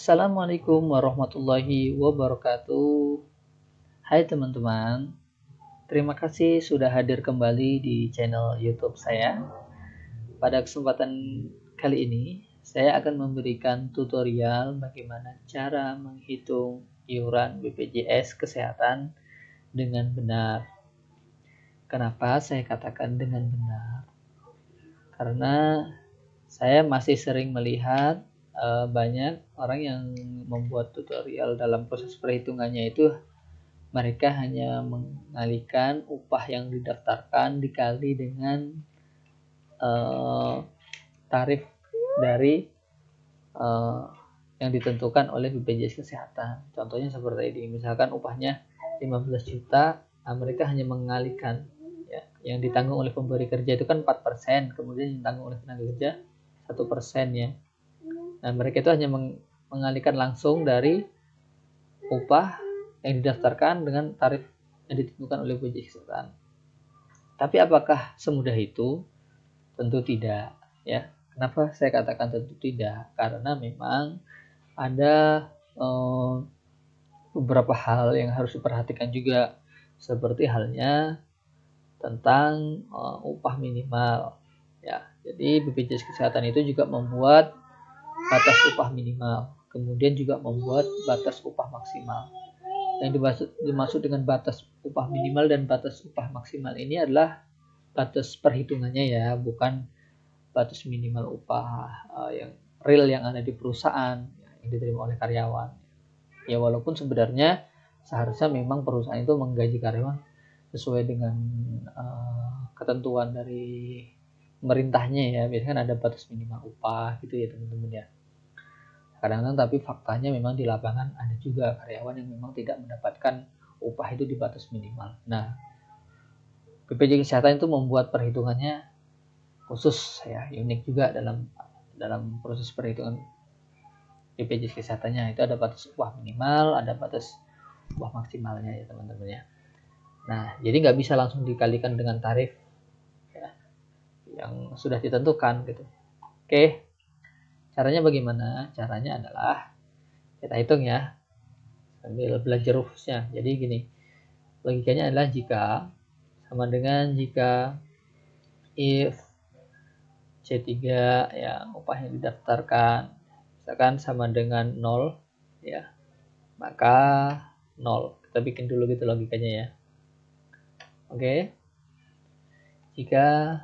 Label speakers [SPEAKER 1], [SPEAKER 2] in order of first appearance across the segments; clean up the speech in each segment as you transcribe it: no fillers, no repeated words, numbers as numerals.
[SPEAKER 1] Assalamualaikum warahmatullahi wabarakatuh. Hai teman-teman, terima kasih sudah hadir kembali di channel YouTube saya. Pada kesempatan kali ini, saya akan memberikan tutorial bagaimana cara menghitung iuran BPJS Kesehatan dengan benar. Kenapa saya katakan dengan benar? Karena saya masih sering melihat banyak orang yang membuat tutorial dalam proses perhitungannya itu mereka hanya mengalihkan upah yang didaftarkan dikali dengan tarif dari yang ditentukan oleh BPJS Kesehatan. Contohnya seperti ini, misalkan upahnya 15 juta, nah mereka hanya mengalihkan ya, yang ditanggung oleh pemberi kerja itu kan 4%, kemudian yang ditanggung oleh tenaga kerja 1% ya. Nah, mereka itu hanya mengalihkan langsung dari upah yang didaftarkan dengan tarif yang ditentukan oleh BPJS Kesehatan. Tapi apakah semudah itu? Tentu tidak, ya. Kenapa saya katakan tentu tidak? Karena memang ada beberapa hal yang harus diperhatikan juga, seperti halnya tentang upah minimal, ya. Jadi BPJS Kesehatan itu juga membuat batas upah minimal, kemudian juga membuat batas upah maksimal. Yang dimaksud dengan batas upah minimal dan batas upah maksimal ini adalah batas perhitungannya ya, bukan batas minimal upah yang real yang ada di perusahaan yang diterima oleh karyawan. Ya walaupun sebenarnya seharusnya memang perusahaan itu menggaji karyawan sesuai dengan ketentuan dari pemerintahnya ya, biasanya kan ada batas minimal upah gitu ya teman-teman ya. Kadang-kadang tapi faktanya memang di lapangan ada juga karyawan yang memang tidak mendapatkan upah itu di batas minimal. Nah, BPJS Kesehatan itu membuat perhitungannya khusus ya, unik juga dalam proses perhitungan BPJS Kesehatannya. Itu ada batas upah minimal, ada batas upah maksimalnya ya teman-teman ya. Nah, jadi nggak bisa langsung dikalikan dengan tarif ya, yang sudah ditentukan gitu. Oke. Caranya bagaimana? Caranya adalah kita hitung ya, sambil belajar rumusnya. Jadi gini, logikanya adalah jika sama dengan jika if C3 ya, upah yang didaftarkan misalkan sama dengan 0 ya, maka 0. Kita bikin dulu gitu logikanya ya. Oke. Jika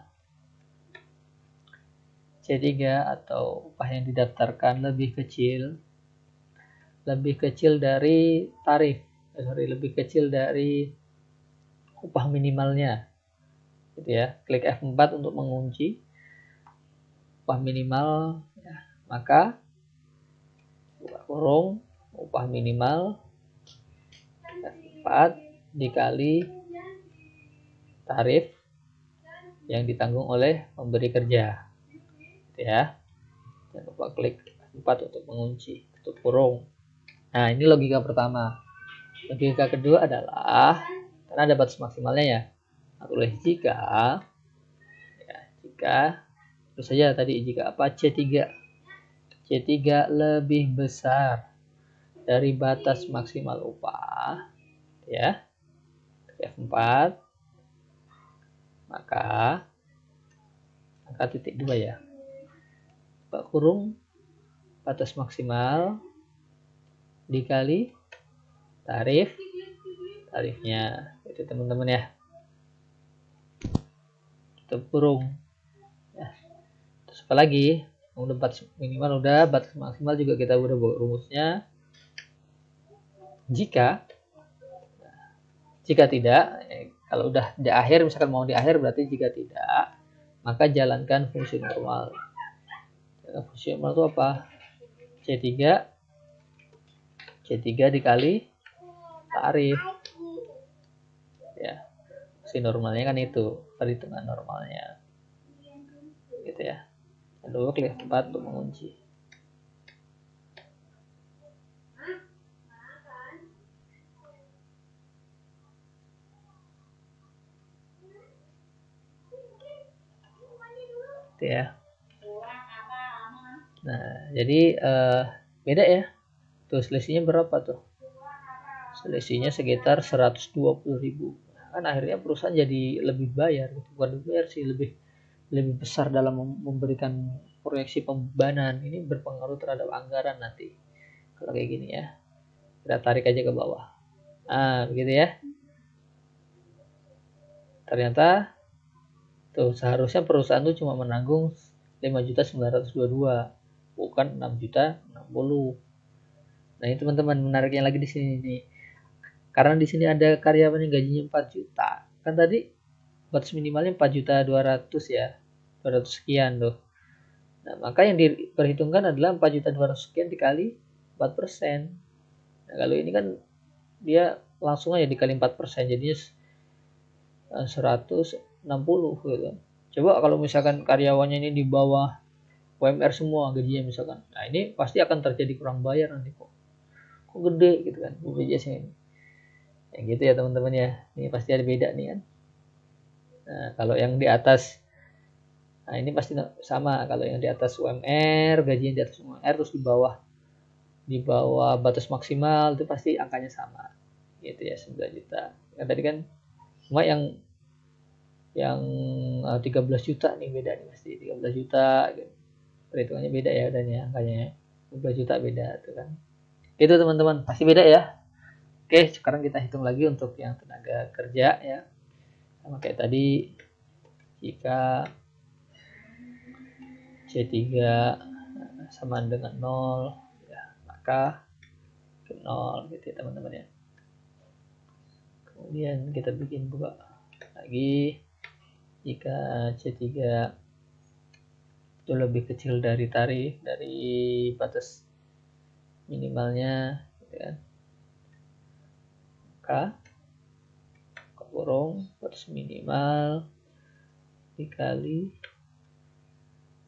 [SPEAKER 1] C3 atau upah yang didaftarkan lebih kecil dari tarif, lebih kecil dari upah minimalnya gitu ya. Klik F4 untuk mengunci upah minimal ya, maka buka kurung upah minimal F4 dikali tarif yang ditanggung oleh pemberi kerja gitu ya. Jangan lupa klik 4 untuk mengunci, tutup kurung. Nah, ini logika pertama. Logika kedua adalah karena ada batas maksimalnya ya, tulis jika terus saja tadi jika apa C3 lebih besar dari batas maksimal upah ya, F4 maka angka titik 2 ya, buka kurung batas maksimal dikali tarifnya itu teman-teman ya, tutup kurung ya. Terus apa lagi, udah batas minimal udah, batas maksimal juga kita udah buat rumusnya. Jika tidak kalau udah di akhir, misalkan mau di akhir berarti jika tidak, maka jalankan fungsi normal. Fungsi normal itu apa? C3 dikali tarif ya, fungsi normalnya kan itu perhitungan normalnya gitu ya. Lalu klik 4 untuk mengunci. Gitu ya. Nah, jadi beda ya Tuh selisihnya berapa tuh? Selisihnya sekitar 120.000. Kan akhirnya perusahaan jadi lebih bayar, bukan lebih bayar sih, lebih besar dalam memberikan proyeksi pembebanan. Ini berpengaruh terhadap anggaran nanti kalau kayak gini ya. Kita tarik aja ke bawah. Begitu ya. Ternyata tuh seharusnya perusahaan tuh cuma menanggung 5.922, bukan 6.060. Nah, ini teman-teman, menariknya lagi di sini nih. Karena di sini ada karyawan yang gajinya 4 juta. Kan tadi batas minimalnya 4.200.000 ya. 200 sekian tuh. Nah, maka yang diperhitungkan adalah 4.200.000 sekian dikali 4%. Nah, kalau ini kan dia langsung aja dikali 4%, jadinya 160 gitu. Coba kalau misalkan karyawannya ini di bawah UMR semua gajinya misalkan. Nah, ini pasti akan terjadi kurang bayar nanti kok gede gitu kan BPJS ini. Ya gitu ya teman-teman ya. Ini pasti ada beda nih kan. Nah, kalau yang di atas, nah ini pasti sama. Kalau yang di atas UMR, gajinya di atas UMR, terus di bawah batas maksimal, itu pasti angkanya sama. Gitu ya, 9 juta. Yang tadi kan cuma yang 13 juta nih beda nih, pasti 13 juta gitu. Perhitungannya beda ya dan ya angkanya 13 juta beda tuh kan. Itu teman-teman, pasti beda ya. Oke, sekarang kita hitung lagi untuk yang tenaga kerja ya. Sama kayak tadi, jika C3 sama dengan 0 ya, maka ke 0 gitu ya teman-teman ya. Kemudian kita bikin buka lagi, jika C3 itu lebih kecil dari tarif, dari batas minimalnya gitu kan, maka kurung batas minimal dikali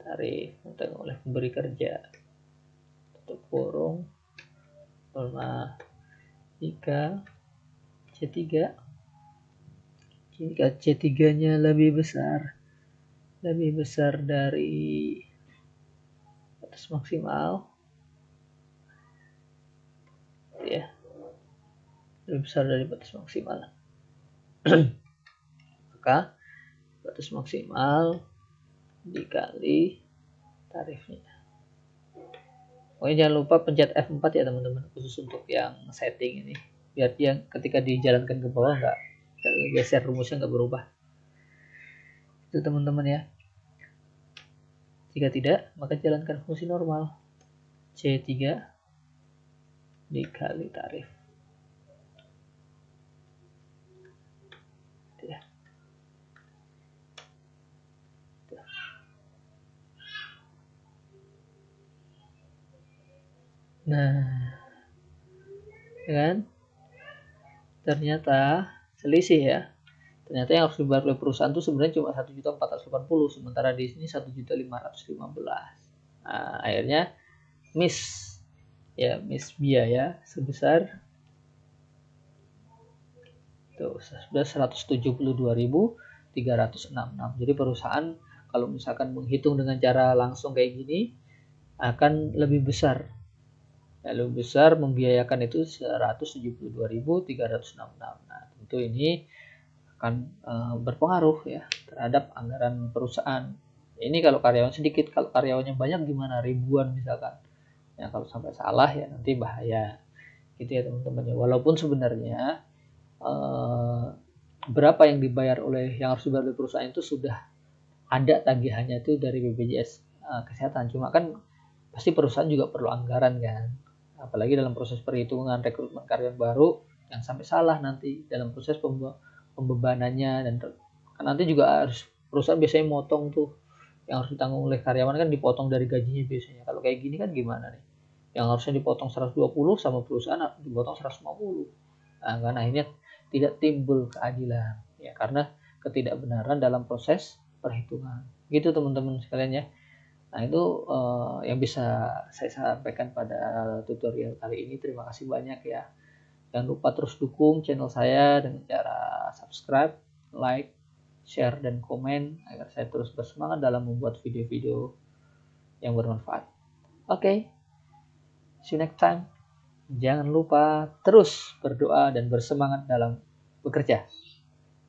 [SPEAKER 1] tarif yang ditanggung oleh pemberi kerja, tutup kurung, jika C3 nya lebih besar dari batas maksimal ya, lebih besar dari batas maksimal maka batas maksimal dikali tarifnya. Pokoknya jangan lupa pencet F4 ya teman-teman, khusus untuk yang setting ini, biar dia ketika dijalankan ke bawah nggak geser, rumusnya nggak berubah. Itu teman-teman ya. Jika tidak, maka jalankan fungsi normal. C3 dikali tarif. Ya. Nah, kan? Ternyata selisih ya. Ternyata yang harus dibayar oleh perusahaan itu sebenarnya cuma 1.480.000, sementara di sini 1.515.000. Nah, akhirnya miss biaya sebesar tuh sudah 172.366. Jadi perusahaan kalau misalkan menghitung dengan cara langsung kayak gini akan lebih besar. Ya, lebih besar membiayakan itu 172.366. Nah, tentu ini akan berpengaruh ya terhadap anggaran perusahaan. Ini kalau karyawan sedikit, kalau karyawannya banyak gimana, ribuan misalkan. Ya kalau sampai salah ya nanti bahaya. Gitu ya teman-teman ya. Walaupun sebenarnya berapa yang dibayar yang harus dibayar oleh perusahaan itu sudah ada tagihannya itu dari BPJS kesehatan. Cuma kan pasti perusahaan juga perlu anggaran kan. Apalagi dalam proses perhitungan rekrutmen karyawan baru yang sampai salah nanti dalam proses pembebanannya, dan kan nanti juga harus perusahaan biasanya motong tuh yang harus ditanggung oleh karyawan, kan dipotong dari gajinya biasanya. Kalau kayak gini kan gimana nih, yang harusnya dipotong 120 sama perusahaan dipotong 150. Nah, kan akhirnya tidak timbul keadilan ya, karena ketidakbenaran dalam proses perhitungan. Gitu teman-teman sekalian ya. Nah, itu yang bisa saya sampaikan pada tutorial kali ini. Terima kasih banyak ya. Jangan lupa terus dukung channel saya dengan cara subscribe, like, share, dan komen agar saya terus bersemangat dalam membuat video-video yang bermanfaat. Oke, see you next time. Jangan lupa terus berdoa dan bersemangat dalam bekerja.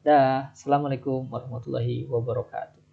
[SPEAKER 1] Dah, assalamualaikum warahmatullahi wabarakatuh.